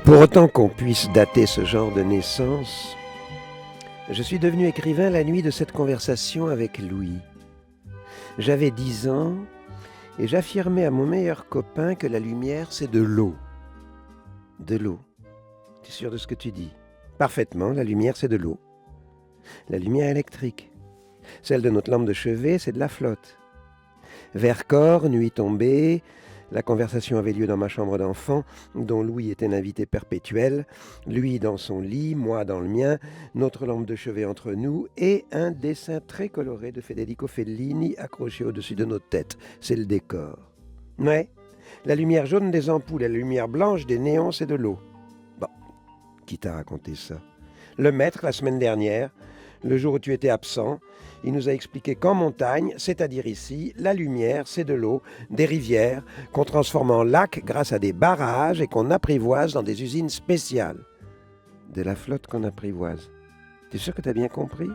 Pour autant qu'on puisse dater ce genre de naissance, je suis devenu écrivain la nuit de cette conversation avec Louis. J'avais 10 ans et j'affirmais à mon meilleur copain que la lumière, c'est de l'eau. De l'eau. Tu es sûr de ce que tu dis? Parfaitement, la lumière, c'est de l'eau. La lumière électrique. Celle de notre lampe de chevet, c'est de la flotte. Vercors, nuit tombée, la conversation avait lieu dans ma chambre d'enfant, dont Louis était l'invité perpétuel, lui dans son lit, moi dans le mien, notre lampe de chevet entre nous, et un dessin très coloré de Federico Fellini accroché au-dessus de nos têtes. C'est le décor. Ouais, la lumière jaune des ampoules et la lumière blanche des néons, c'est de l'eau. Bon, qui t'a raconté ça? Le maître, la semaine dernière, le jour où tu étais absent, il nous a expliqué qu'en montagne, c'est-à-dire ici, la lumière, c'est de l'eau, des rivières, qu'on transforme en lac grâce à des barrages et qu'on apprivoise dans des usines spéciales. De la flotte qu'on apprivoise. T'es sûr que t'as bien compris?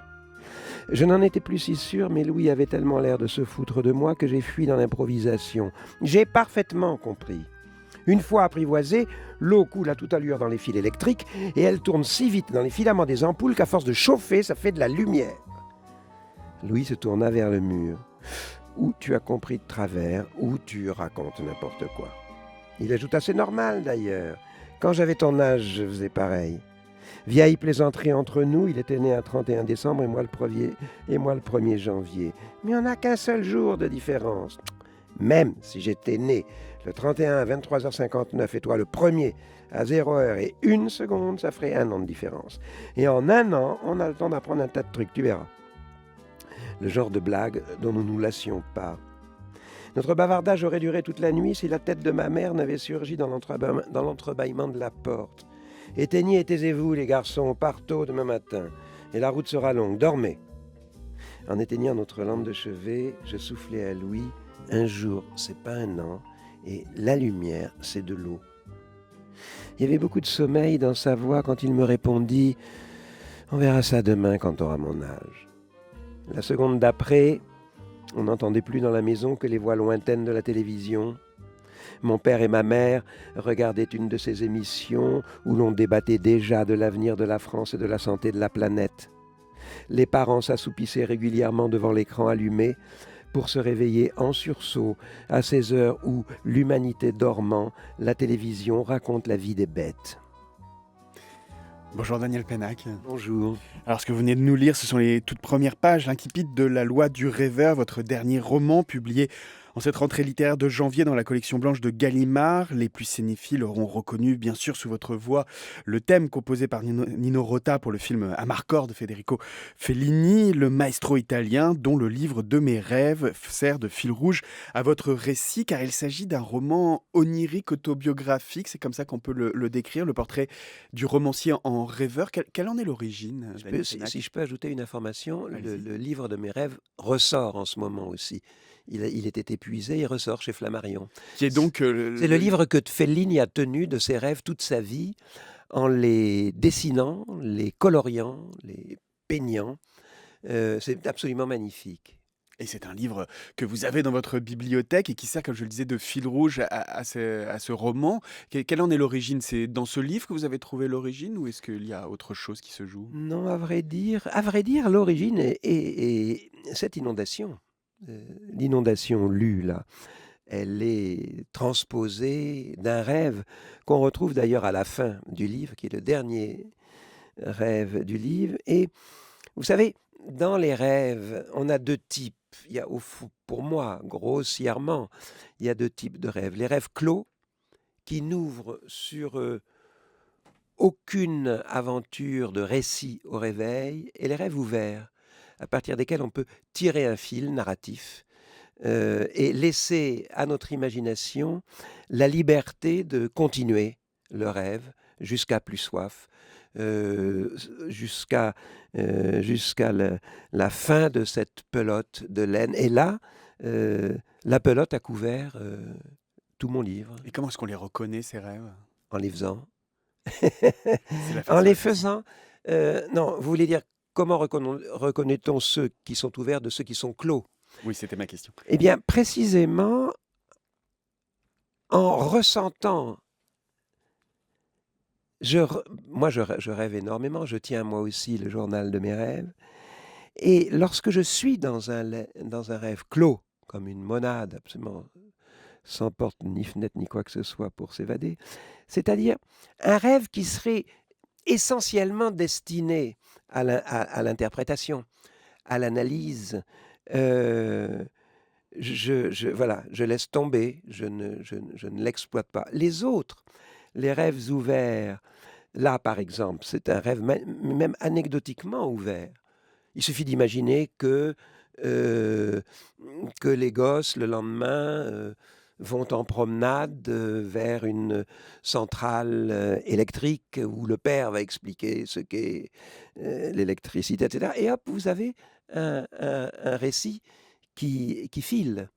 Je n'en étais plus si sûr, mais Louis avait tellement l'air de se foutre de moi que j'ai fui dans l'improvisation. J'ai parfaitement compris. Une fois apprivoisée, l'eau coule à toute allure dans les fils électriques et elle tourne si vite dans les filaments des ampoules qu'à force de chauffer, ça fait de la lumière. Louis se tourna vers le mur. Ou tu as compris de travers, ou tu racontes n'importe quoi. Il ajouta, c'est normal d'ailleurs. Quand j'avais ton âge, je faisais pareil. Vieille plaisanterie entre nous, il était né un 31 décembre et moi le 1er janvier. Mais on n'a qu'un seul jour de différence. Même si j'étais né le 31 à 23h59 et toi le 1er à 0h et 1 seconde, ça ferait 1 an de différence. Et en 1 an, on a le temps d'apprendre un tas de trucs, tu verras. Le genre de blague dont nous nous lassions pas. Notre bavardage aurait duré toute la nuit si la tête de ma mère n'avait surgi dans l'entrebâillement de la porte. Éteignez et taisez-vous, les garçons, partons demain matin. Et la route sera longue, dormez. En éteignant notre lampe de chevet, je soufflai à Louis, un jour, c'est pas un an, et la lumière, c'est de l'eau. Il y avait beaucoup de sommeil dans sa voix quand il me répondit, on verra ça demain quand tu auras mon âge. La seconde d'après, on n'entendait plus dans la maison que les voix lointaines de la télévision. Mon père et ma mère regardaient une de ces émissions où l'on débattait déjà de l'avenir de la France et de la santé de la planète. Les parents s'assoupissaient régulièrement devant l'écran allumé pour se réveiller en sursaut à ces heures où, l'humanité dormant, la télévision raconte la vie des bêtes. Bonjour Daniel Pénac. Bonjour. Alors ce que vous venez de nous lire, ce sont les toutes premières pages, l'incipit de La Loi du rêveur, votre dernier roman publié en cette rentrée littéraire de janvier dans la collection blanche de Gallimard. Les plus cinéphiles auront reconnu bien sûr sous votre voix le thème composé par Nino Rota pour le film Amarcord de Federico Fellini, le maestro italien dont le livre de mes rêves sert de fil rouge à votre récit, car il s'agit d'un roman onirique autobiographique, c'est comme ça qu'on peut le décrire, le portrait du romancier en rêveur. Quelle en est l'origine? Si je peux ajouter une information, le livre de mes rêves ressort en ce moment aussi. Il était épuisé, il ressort chez Flammarion. Qui est donc c'est le livre que Fellini a tenu de ses rêves toute sa vie, en les dessinant, les coloriant, les peignant. C'est absolument magnifique. Et c'est un livre que vous avez dans votre bibliothèque et qui sert, comme je le disais, de fil rouge à ce roman. Quelle en est l'origine? C'est dans ce livre que vous avez trouvé l'origine ou est-ce qu'il y a autre chose qui se joue? Non, à vrai dire, l'origine est cette inondation. L'inondation lue, là, elle est transposée d'un rêve qu'on retrouve d'ailleurs à la fin du livre, qui est le dernier rêve du livre. Et vous savez, dans les rêves, on a 2 types. Il y a, pour moi, grossièrement, il y a 2 types de rêves. Les rêves clos, qui n'ouvrent sur aucune aventure de récit au réveil, et les rêves ouverts, à partir desquels on peut tirer un fil narratif et laisser à notre imagination la liberté de continuer le rêve jusqu'à plus soif, jusqu'à la fin de cette pelote de laine. Et là, la pelote a couvert tout mon livre. Et comment est-ce qu'on les reconnaît, ces rêves? En les faisant. C'est En les faisant. Non, vous voulez dire comment reconnaît-on ceux qui sont ouverts de ceux qui sont clos? Oui, c'était ma question. Eh bien, précisément en ressentant je rêve énormément, je tiens moi aussi le journal de mes rêves et lorsque je suis dans un rêve clos, comme une monade absolument sans porte ni fenêtre ni quoi que ce soit pour s'évader, c'est-à-dire un rêve qui serait essentiellement destiné à l'interprétation, à l'analyse, heu, voilà, je laisse tomber, je ne l'exploite pas. Les autres, les rêves ouverts, là, par exemple, c'est un rêve même anecdotiquement ouvert. Il suffit d'imaginer heu, que les gosses, le lendemain, vont en promenade, vers une centrale, électrique où le père va expliquer ce qu'est, l'électricité et cetera et hop, vous avez un récit qui file.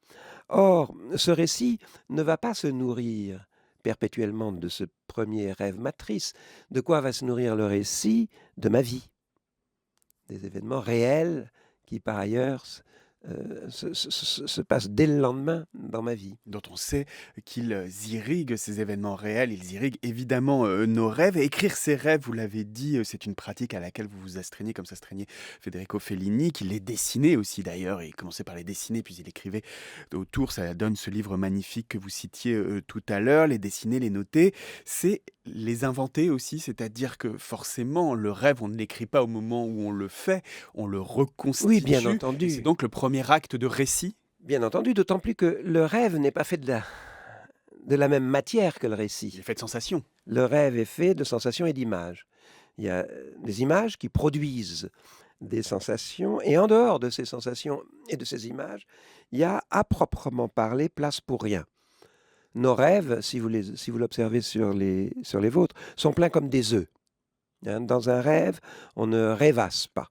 Or, ce récit ne va pas se nourrir perpétuellement de ce premier rêve matrice. De quoi va se nourrir le récit? De ma vie, des événements réels qui, par ailleurs, se passent dès le lendemain dans ma vie. Dont on sait qu'ils irriguent ces événements réels, ils irriguent évidemment nos rêves. Et écrire ses rêves, vous l'avez dit, c'est une pratique à laquelle vous vous astreignez, comme s'astreignait Federico Fellini, qui les dessinait aussi d'ailleurs. Il commençait par les dessiner, puis il écrivait autour. Ça donne ce livre magnifique que vous citiez tout à l'heure. Les dessiner, les noter, c'est les inventer aussi. C'est-à-dire que forcément, le rêve, on ne l'écrit pas au moment où on le fait, on le Oui, bien reconstitue. Et c'est entendu, donc le premier acte de récit. bien entendu, d'autant plus que le rêve n'est pas fait de la même matière que le Il est récit. fait de sensations. Le rêve est fait de sensations et d'images. Il y a des images qui produisent des sensations et en dehors de ces sensations et de ces images, il y a à proprement parler place pour rien. Nos rêves, si vous l'observez sur les vôtres, sont pleins comme des œufs, hein. Dans un rêve, on ne rêvasse pas.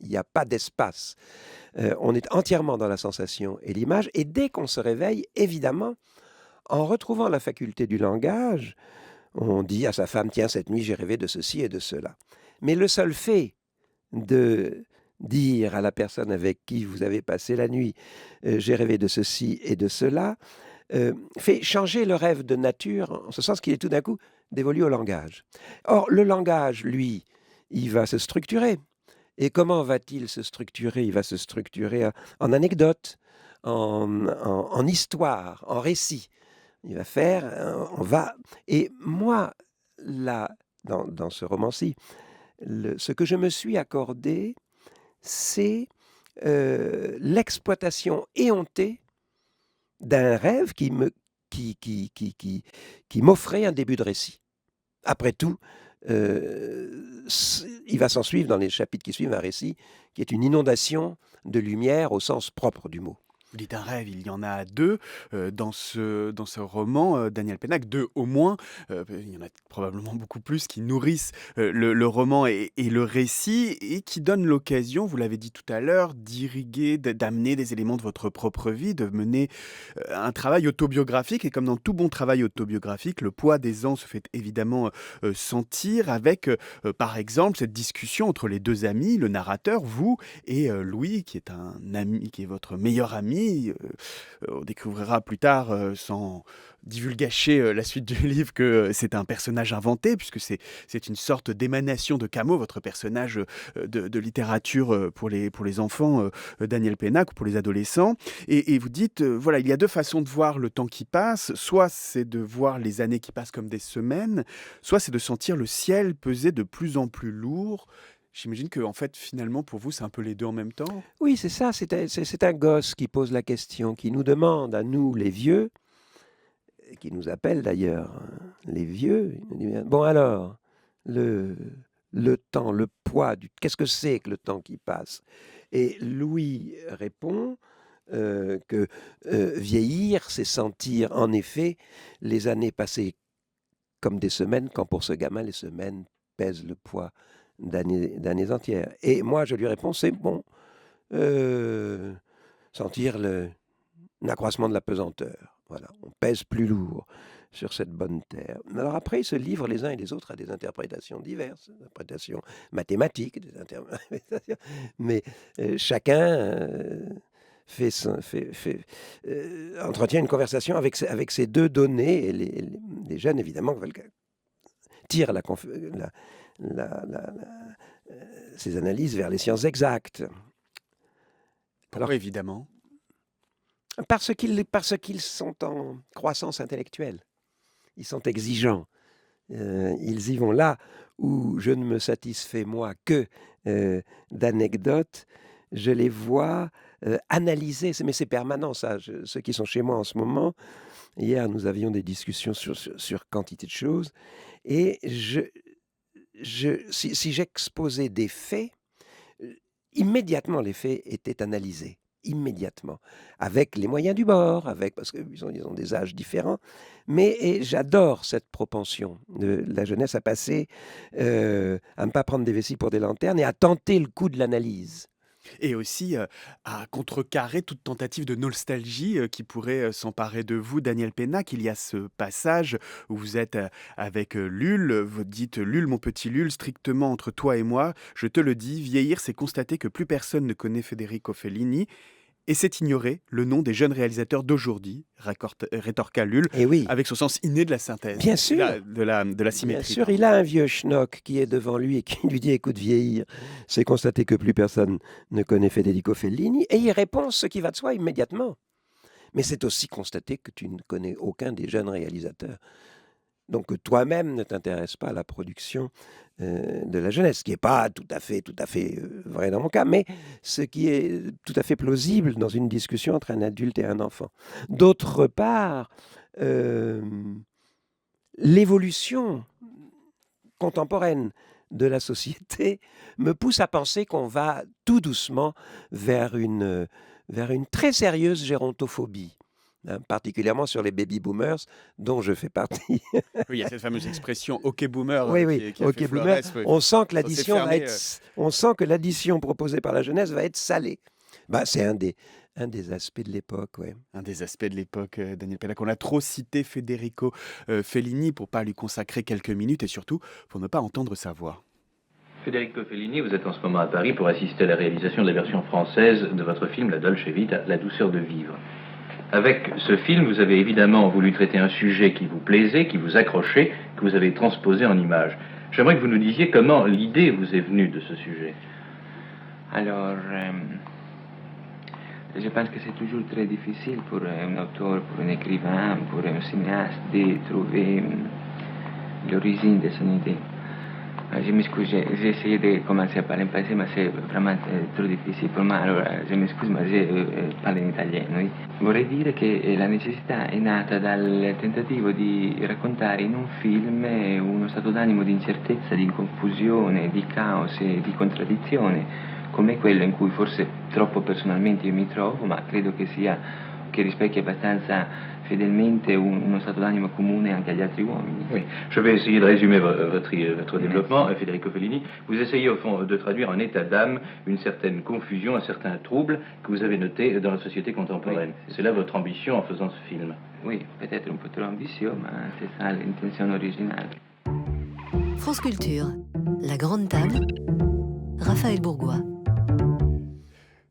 Il n'y a pas d'espace. On est entièrement dans la sensation et l'image et dès qu'on se réveille, évidemment, en retrouvant la faculté du langage, on dit à sa femme: «Tiens, cette nuit, j'ai rêvé de ceci et de cela». Mais le seul fait de dire à la personne avec qui vous avez passé la nuit: «J'ai rêvé de ceci et de cela», fait changer le rêve de nature, en ce sens qu'il est tout d'un coup dévolu au langage. Or, le langage, lui, il va se structurer. Et comment va-t-il se structurer? Il va se structurer en anecdotes, en histoire, en récit. Il va faire, on va et moi, là, dans ce roman-ci, ce que je me suis accordé, c'est, l'exploitation éhontée d'un rêve qui m'offrait un début de récit. Après tout, il va s'en suivre dans les chapitres qui suivent un récit qui est une inondation de lumière au sens propre du mot. Vous dites un rêve, il y en a 2 dans ce roman, Daniel Pénac, 2 au moins, il y en a probablement beaucoup plus qui nourrissent, le roman et le récit et qui donnent l'occasion, vous l'avez dit tout à l'heure, d'irriguer, d'amener des éléments de votre propre vie, de mener, un travail autobiographique et comme dans tout bon travail autobiographique, le poids des ans se fait évidemment, sentir avec, par exemple, cette discussion entre les 2 amis, le narrateur, vous et Louis qui est un ami qui est votre meilleur ami, on découvrira plus tard, sans divulgacher, la suite du livre que, c'est un personnage inventé puisque c'est une sorte d'émanation de Camus, votre personnage, de littérature, pour les enfants, Daniel Pénac ou pour les adolescents et vous dites, voilà, il y a 2 façons de voir le temps qui passe, soit c'est de voir les années qui passent comme des semaines, soit c'est de sentir le ciel peser de plus en plus lourd. J'imagine que en fait, finalement, pour vous, c'est un peu les 2 en même temps? Oui, c'est ça, c'est un gosse qui pose la question, qui nous demande à nous, les vieux, et qui nous appelle d'ailleurs, les vieux. Il nous dit: «Bon alors, le le temps, le poids du qu'est-ce que c'est que le temps qui passe?» Et Louis répond, que, vieillir, c'est sentir en effet les années passer comme des semaines, quand pour ce gamin, les semaines pèsent le poids d'années entières. Et moi, je lui réponds: «C'est bon, heu, sentir l'accroissement de la pesanteur. Voilà, on pèse plus lourd sur cette bonne terre». Alors après, ils se livrent les uns et les autres à des interprétations diverses, des interprétations mathématiques, des interprétations mais chacun, entretient une conversation avec ces 2 données et les jeunes évidemment veulent tire ces analyses vers les sciences exactes. Pourquoi évidemment? Parce qu'ils sont en croissance intellectuelle. Ils sont exigeants. Ils y vont là où je ne me satisfais, moi, que d'anecdotes. Je les vois analyser, mais c'est permanent, ça. Ceux qui sont chez moi en ce moment, hier, nous avions des discussions sur quantité de choses. Et si j'exposais des faits, immédiatement, les faits étaient analysés. Immédiatement, avec les moyens du bord, parce qu'ils ont des âges différents, mais j'adore cette propension de la jeunesse à passer, à ne pas prendre des vessies pour des lanternes et à tenter le coup de l'analyse. Et aussi à contrecarrer toute tentative de nostalgie qui pourrait s'emparer de vous, Daniel Pénac. Il y a ce passage où vous êtes avec Lul, vous dites: Lul, mon petit Lul, strictement entre toi et moi, je te le dis, vieillir, c'est constater que plus personne ne connaît Federico Fellini. Et c'est ignorer le nom des jeunes réalisateurs d'aujourd'hui, rétorqua Lul, Et oui, avec son sens inné de la synthèse, bien sûr, de la bien symétrie. sûr, il a un vieux schnock qui est devant lui et qui lui dit: écoute, vieillir, c'est constater que plus personne ne connaît Federico Fellini, et il répond ce qui va de soi immédiatement. Mais c'est aussi constater que tu ne connais aucun des jeunes réalisateurs. Donc que toi-même ne t'intéresses pas à la production de la jeunesse, ce qui n'est pas tout à fait vrai dans mon cas, mais ce qui est tout à fait plausible dans une discussion entre un adulte et un enfant. D'autre part, euh, l'évolution contemporaine de la société me pousse à penser qu'on va tout doucement vers une très sérieuse gérontophobie, hein, particulièrement sur les baby-boomers, dont je fais partie. Oui, il y a cette fameuse expression OK boomer Oui, oui, qui a OK fait boomer. Flores. On sent que Ça s'est fermé. on sent que l'addition proposée par la jeunesse va être salée. Bah, c'est un des aspects de l'époque, ouais. Un des aspects de l'époque, Daniel Pénac. On a trop cité Federico Fellini pour pas lui consacrer quelques minutes et surtout pour ne pas entendre sa voix. Federico Fellini, vous êtes en ce moment à Paris pour assister à la réalisation de la version française de votre film La Dolce Vita, La douceur de vivre. Avec ce film, vous avez évidemment voulu traiter un sujet qui vous plaisait, qui vous accrochait, que vous avez transposé en images. J'aimerais que vous nous disiez comment l'idée vous est venue de ce sujet. Alors, je pense que c'est toujours très difficile pour un auteur, pour un écrivain, pour un cinéaste de trouver l'origine de son idée. Je m'excuse, j'ai essayé de commencer à parler en français, mais c'est vraiment trop difficile pour moi. Alors, je m'excuse, ma je parlo in italiano. Vorrei dire che la necessità è nata dal tentativo di raccontare in un film uno stato d'animo di incertezza, di confusione, di caos e di contraddizione, come quello in cui forse troppo personalmente io mi trovo, ma credo che rispecchia abbastanza fedelmente uno stato d'animo comune anche agli altri uomini. Oui, je vais essayer de résumer votre développement, Federico Fellini. Vous essayez au fond de traduire un état d'âme, une certaine confusion, un certain trouble que vous avez noté dans la société contemporaine. Oui, c'est là votre ambition en faisant ce film. Oui, peut-être un peu trop ambitieux, mais c'est ça l'intention originale. France Culture, la grande table, Raphaël Bourgois.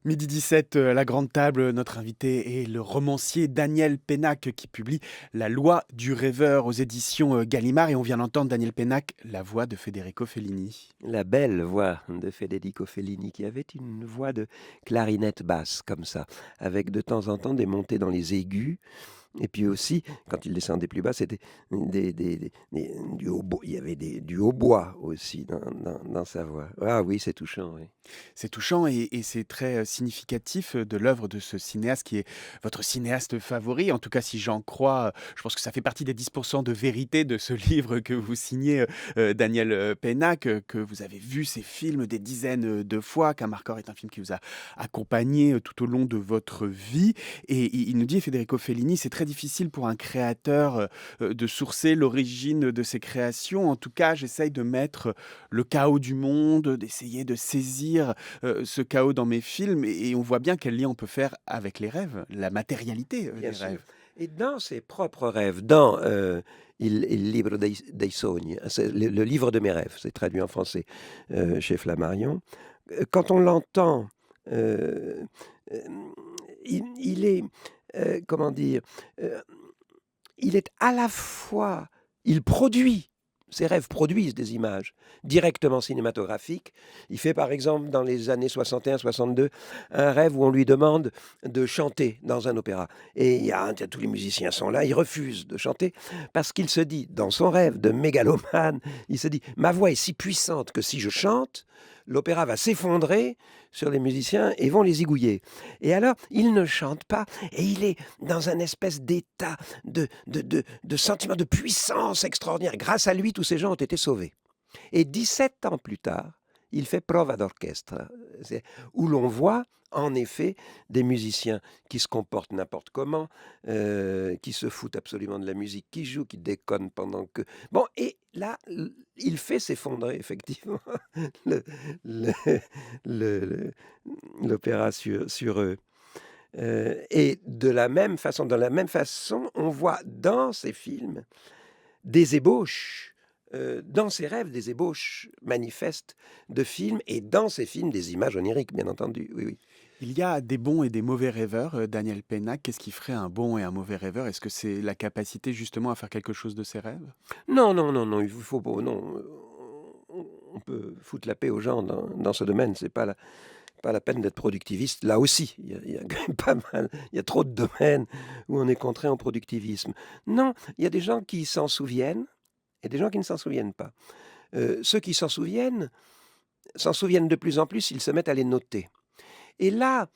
Midi 17, la grande table, notre invité est le romancier Daniel Pénac qui publie La loi du rêveur aux éditions Gallimard. Et on vient d'entendre, Daniel Pénac, la voix de Federico Fellini. La belle voix de Federico Fellini, qui avait une voix de clarinette basse, comme ça, avec de temps en temps des montées dans les aigus. Et puis aussi, quand il descendait plus bas, c'était du hautbois. Il y avait du hautbois aussi dans sa voix. Ah oui, c'est touchant. Oui. C'est touchant et c'est très significatif de l'œuvre de ce cinéaste qui est votre cinéaste favori. En tout cas, si j'en crois, je pense que ça fait partie des 10% de vérité de ce livre que vous signez, Daniel Pénac, que vous avez vu ces films des dizaines de fois, qu'Amarcord est un film qui vous a accompagné tout au long de votre vie. Et il nous dit, Federico Fellini, c'est très difficile pour un créateur de sourcer l'origine de ses créations. En tout cas, j'essaye de mettre le chaos du monde, d'essayer de saisir ce chaos dans mes films. Et on voit bien quel lien on peut faire avec les rêves, la matérialité des rêves. Et dans ses propres rêves, dans Il libro dei sogni, c'est le livre de mes rêves, c'est traduit en français chez Flammarion, quand on l'entend, il est... comment dire, il est à la fois, il produit Ces rêves produisent des images directement cinématographiques. Il fait par exemple dans les années 61-62 un rêve où on lui demande de chanter dans un opéra. Et tous les musiciens sont là, il refuse de chanter parce qu'il se dit, dans son rêve de mégalomane, il se dit, ma voix est si puissante que si je chante, l'opéra va s'effondrer sur les musiciens et vont les zigouiller. Et alors, il ne chante pas et il est dans un espèce d'état de sentiment de puissance extraordinaire. Grâce à lui, tous ces gens ont été sauvés. Et 17 ans plus tard, il fait Prova d'orchestre, où l'on voit en effet des musiciens qui se comportent n'importe comment, qui se foutent absolument de la musique, qui jouent, qui déconnent pendant que... Bon, et là, il fait s'effondrer effectivement le- le- le- l'opéra sur eux. Et de la même façon, on voit dans ces films des ébauches, dans ses rêves, des ébauches manifestes de films, et dans ces films, des images oniriques, bien entendu. Oui, oui. Il y a des bons et des mauvais rêveurs, Daniel Pennac. Qu'est-ce qui ferait un bon et un mauvais rêveur? Est-ce que c'est la capacité justement à faire quelque chose de ses rêves? Non, non, non, non, il faut pas, non. On peut foutre la paix aux gens dans ce domaine. C'est pas la peine d'être productiviste. Là aussi, il y a quand même pas mal. Il y a trop de domaines où on est contraint au productivisme. Non, il y a des gens qui s'en souviennent et des gens qui ne s'en souviennent pas. Ceux qui s'en souviennent de plus en plus, ils se mettent à les noter. Et là,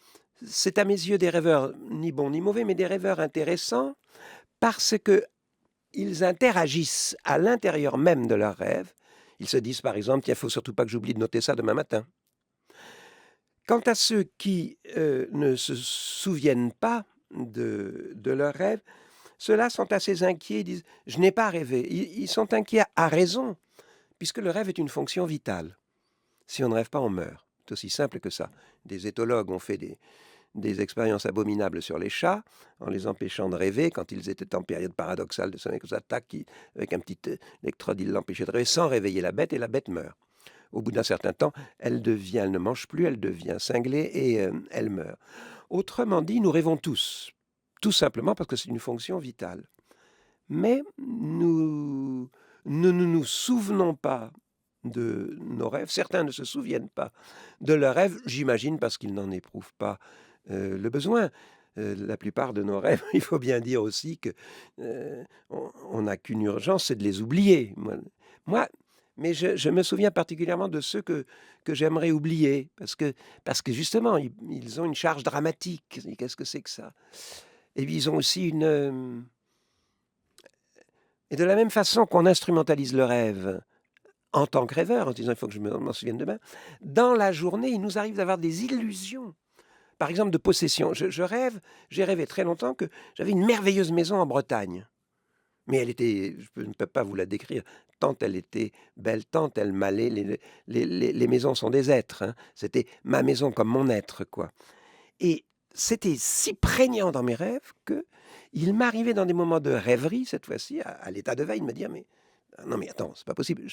c'est à mes yeux des rêveurs, ni bons ni mauvais, mais des rêveurs intéressants parce que ils interagissent à l'intérieur même de leurs rêves. Ils se disent par exemple, tiens, il ne faut surtout pas que j'oublie de noter ça demain matin. Quant à ceux qui ne se souviennent pas de leurs rêves, ceux-là sont assez inquiets, ils disent, je n'ai pas rêvé. Ils sont inquiets à raison, puisque le rêve est une fonction vitale. Si on ne rêve pas, on meurt. C'est aussi simple que ça. Des éthologues ont fait des expériences abominables sur les chats, en les empêchant de rêver, quand ils étaient en période paradoxale de sommeil, comme ça, tac, avec un petit électrode, ils l'empêchaient de rêver sans réveiller la bête, et la bête meurt. Au bout d'un certain temps, elle ne mange plus, elle devient cinglée et elle meurt. Autrement dit, nous rêvons tous, tout simplement parce que c'est une fonction vitale. Mais nous ne nous souvenons pas de nos rêves. Certains ne se souviennent pas de leurs rêves, j'imagine, parce qu'ils n'en éprouvent pas le besoin. La plupart de nos rêves, il faut bien dire aussi que on n'a qu'une urgence, c'est de les oublier. Moi, mais je me souviens particulièrement de ceux que j'aimerais oublier, parce que justement, ils ont une charge dramatique. Qu'est-ce que c'est que ça? Et puis ils ont aussi une... Et de la même façon qu'on instrumentalise le rêve en tant que rêveur, en se disant il faut que je m'en souvienne demain, dans la journée, il nous arrive d'avoir des illusions. Par exemple, de possession. J'ai rêvé très longtemps que j'avais une merveilleuse maison en Bretagne. Mais elle était, je ne peux pas vous la décrire, tant elle était belle, tant elle m'allait. Les maisons sont des êtres, hein. C'était ma maison comme mon être, quoi. Et c'était si prégnant dans mes rêves que il m'arrivait dans des moments de rêverie, cette fois-ci, à l'état de veille, de me dire, mais non, mais attends, c'est pas possible.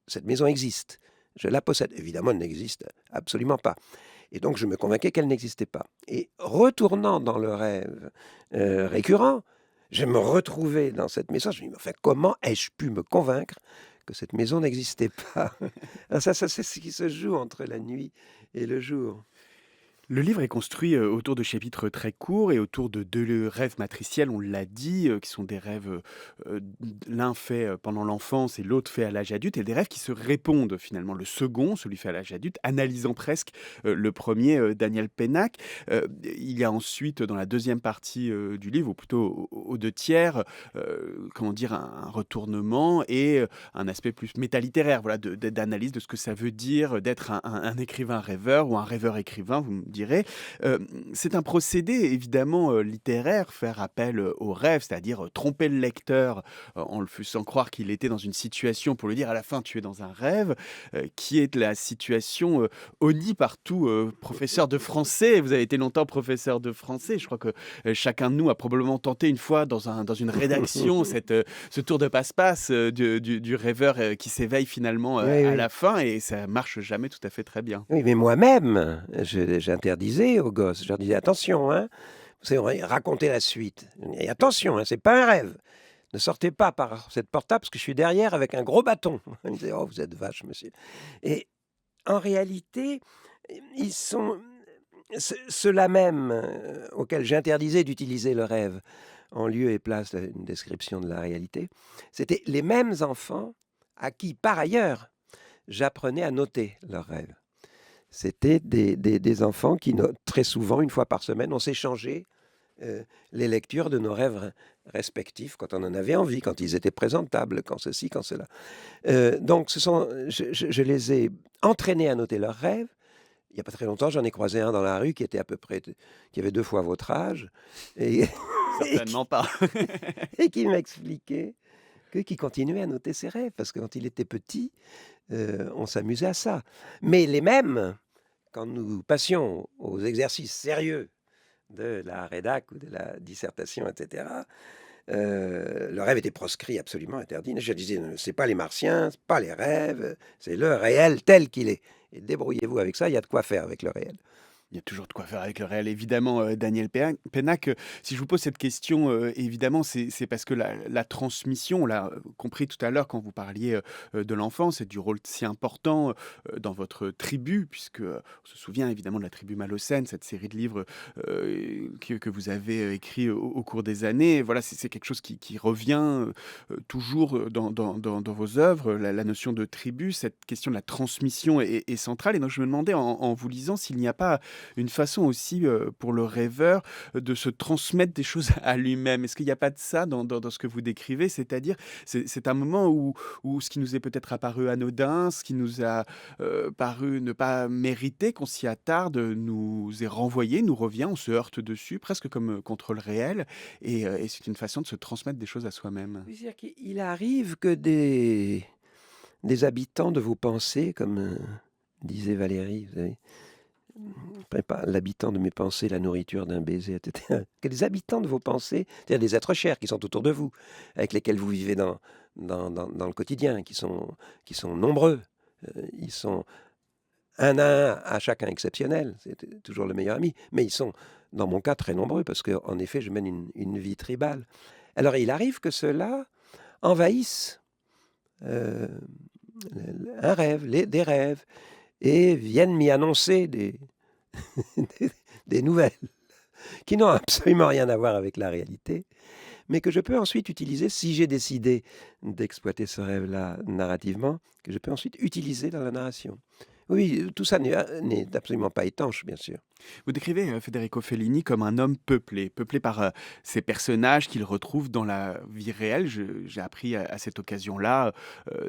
Cette maison existe. Je la possède. Évidemment, elle n'existe absolument pas. Et donc, je me convainquais qu'elle n'existait pas. Et retournant dans le rêve récurrent, je me retrouvais dans cette maison. Je me dis, mais enfin, comment ai-je pu me convaincre que cette maison n'existait pas? Alors ça, c'est ce qui se joue entre la nuit et le jour. Le livre est construit autour de chapitres très courts et autour de deux rêves matriciels, on l'a dit, qui sont des rêves, l'un fait pendant l'enfance et l'autre fait à l'âge adulte, et des rêves qui se répondent finalement. Le second, celui fait à l'âge adulte, analysant presque le premier, Daniel Pennac. Il y a ensuite, dans la deuxième partie du livre, ou plutôt aux deux tiers, comment dire, un retournement et un aspect plus métalittéraire, voilà, d'analyse de ce que ça veut dire d'être un écrivain rêveur ou un rêveur écrivain, vous me direz. C'est un procédé évidemment littéraire, faire appel au rêve, c'est-à-dire tromper le lecteur en le faisant croire qu'il était dans une situation pour lui dire à la fin tu es dans un rêve, qui est la situation honnie par tout professeur de français. Vous avez été longtemps professeur de français. Je crois que chacun de nous a probablement tenté une fois dans une rédaction ce tour de passe-passe du rêveur qui s'éveille finalement Oui, à oui. la fin, et ça marche jamais tout à fait très bien. Oui, mais moi-même, j'interdisais aux gosses. Je leur disais attention, hein. Vous savez, on va raconter la suite. Et attention, hein, c'est pas un rêve. Ne sortez pas par cette porte-là parce que je suis derrière avec un gros bâton. Il me disait: "Oh, vous êtes vache, monsieur." Et en réalité, ils sont ceux-là même, auxquels j'interdisais d'utiliser le rêve en lieu et place d'une description de la réalité, c'étaient les mêmes enfants à qui, par ailleurs, j'apprenais à noter leurs rêves. C'était des enfants qui très souvent, une fois par semaine, on s'échangeait les lectures de nos rêves respectifs quand on en avait envie, quand ils étaient présentables, quand ceci, quand cela. Donc je les ai entraînés à noter leurs rêves. Il n'y a pas très longtemps, j'en ai croisé un dans la rue qui était qui avait 2 fois votre âge et Certainement pas. et qui m'expliquait qu'il continuait à noter ses rêves parce que quand il était petit, on s'amusait à ça. Mais les mêmes, quand nous passions aux exercices sérieux de la rédac ou de la dissertation, etc., le rêve était proscrit, absolument interdit. Je disais: c'est pas les martiens, c'est pas les rêves, c'est le réel tel qu'il est. Et débrouillez-vous avec ça, il y a de quoi faire avec le réel. Il y a toujours de quoi faire avec le réel, évidemment, Daniel Pénac. Si je vous pose cette question, évidemment, c'est parce que la transmission, on l'a compris tout à l'heure quand vous parliez de l'enfance et du rôle si important dans votre tribu, puisque on se souvient évidemment de la tribu Malocène, cette série de livres que vous avez écrit au cours des années. Voilà, c'est quelque chose qui revient toujours dans vos œuvres, la notion de tribu, cette question de la transmission est centrale. Et donc je me demandais en vous lisant s'il n'y a pas une façon aussi pour le rêveur de se transmettre des choses à lui-même. Est-ce qu'il n'y a pas de ça dans ce que vous décrivez? C'est-à-dire, c'est un moment où ce qui nous est peut-être apparu anodin, ce qui nous a paru ne pas mériter, qu'on s'y attarde, nous est renvoyé, nous revient, on se heurte dessus, presque comme contre le réel. Et c'est une façon de se transmettre des choses à soi-même. C'est-à-dire qu'il arrive que des habitants de vos pensées, comme disait Valérie, vous savez, prépare l'habitant de mes pensées, la nourriture d'un baiser, etc. Que les habitants de vos pensées, c'est-à-dire des êtres chers qui sont autour de vous, avec lesquels vous vivez dans le quotidien, qui sont nombreux. Ils sont un à un, à chacun exceptionnel, c'est toujours le meilleur ami, mais ils sont, dans mon cas, très nombreux, parce qu'en effet, je mène une vie tribale. Alors, il arrive que ceux-là envahissent euh, un rêve, des rêves, et viennent m'y annoncer des, des nouvelles qui n'ont absolument rien à voir avec la réalité, mais que je peux ensuite utiliser, si j'ai décidé d'exploiter ce rêve-là narrativement, que je peux ensuite utiliser dans la narration. Oui, tout ça n'est absolument pas étanche, bien sûr. Vous décrivez Federico Fellini comme un homme peuplé par ces personnages qu'il retrouve dans la vie réelle. J'ai appris à cette occasion-là,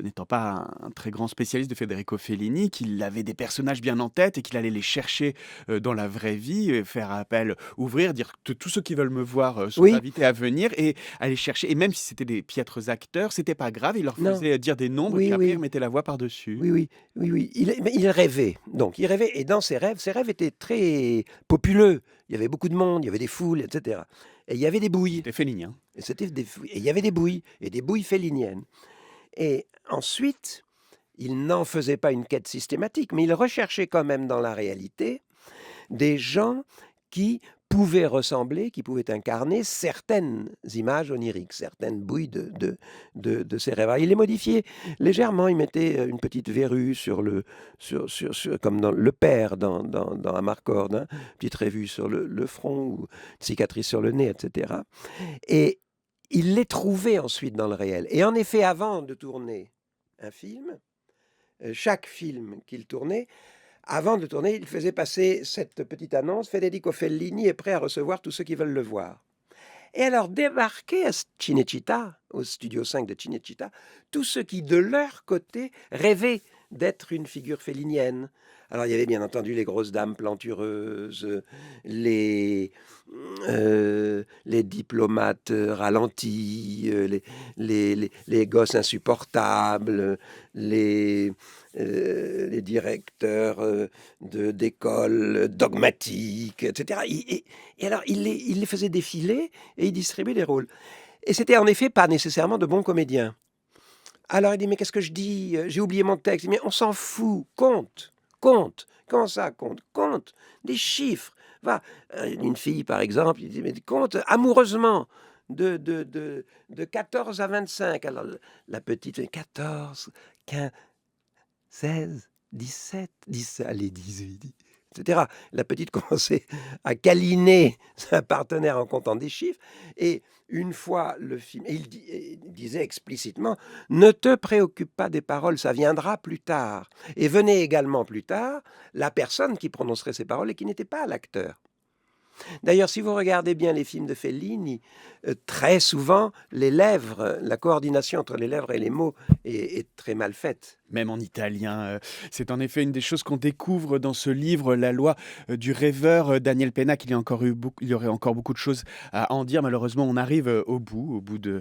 n'étant pas un très grand spécialiste de Federico Fellini, qu'il avait des personnages bien en tête et qu'il allait les chercher dans la vraie vie, faire appel, ouvrir, dire que tous ceux qui veulent me voir sont Oui, invités à venir et aller chercher. Et même si c'était des piètres acteurs, c'était pas grave, il leur non, faisait dire des nombres et oui, puis après il oui. remettait la voix par-dessus. Oui, oui, oui, oui. Mais il rêvait. Donc, il rêvait. Et dans ses rêves étaient très populeux. Il y avait beaucoup de monde, il y avait des foules, etc. Et il y avait des bouilles. C'était félinien. Et il y avait des bouilles, et des bouilles féliniennes. Et ensuite, il n'en faisait pas une quête systématique, mais il recherchait quand même dans la réalité des gens qui pouvaient ressembler, qui pouvaient incarner certaines images oniriques, certaines bouilles de ces rêves. Alors, il les modifiait légèrement, il mettait une petite verrue comme dans le père dans Amarcord, hein, petite revue sur le front, ou une cicatrice sur le nez, etc. Et il les trouvait ensuite dans le réel. Et en effet, avant de tourner un film, chaque film qu'il tournait, avant de tourner, il faisait passer cette petite annonce: Federico Fellini est prêt à recevoir tous ceux qui veulent le voir. Et alors débarquaient à Cinecittà, au studio 5 de Cinecittà, tous ceux qui, de leur côté, rêvaient d'être une figure fellinienne. Alors il y avait bien entendu les grosses dames plantureuses, les diplomates ralentis, les gosses insupportables, les directeurs d'écoles dogmatiques, etc. Et alors, il les faisait défiler et il distribuait les rôles. Et c'était en effet pas nécessairement de bons comédiens. Alors il dit: mais qu'est-ce que je dis? J'ai oublié mon texte. Il dit: mais on s'en fout, compte, compte. Comment ça, compte? Compte, des chiffres. Va. Une fille, par exemple, il dit: mais compte amoureusement. de 14 à 25. Alors, la petite fait 14, 15, 16, 17, allez, 18, etc. La petite commençait à câliner sa partenaire en comptant des chiffres. Et une fois le film, et il disait explicitement, ne te préoccupe pas des paroles, ça viendra plus tard. Et venait également plus tard la personne qui prononcerait ces paroles et qui n'était pas l'acteur. D'ailleurs, si vous regardez bien les films de Fellini, très souvent, les lèvres, la coordination entre les lèvres et les mots est très mal faite. Même en italien. C'est en effet une des choses qu'on découvre dans ce livre, La loi du rêveur. Daniel Penna, il y aurait encore beaucoup de choses à en dire. Malheureusement, on arrive au bout de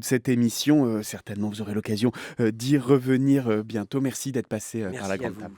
cette émission. Certainement, vous aurez l'occasion d'y revenir bientôt. Merci d'être passé par la Merci à grande vous. table.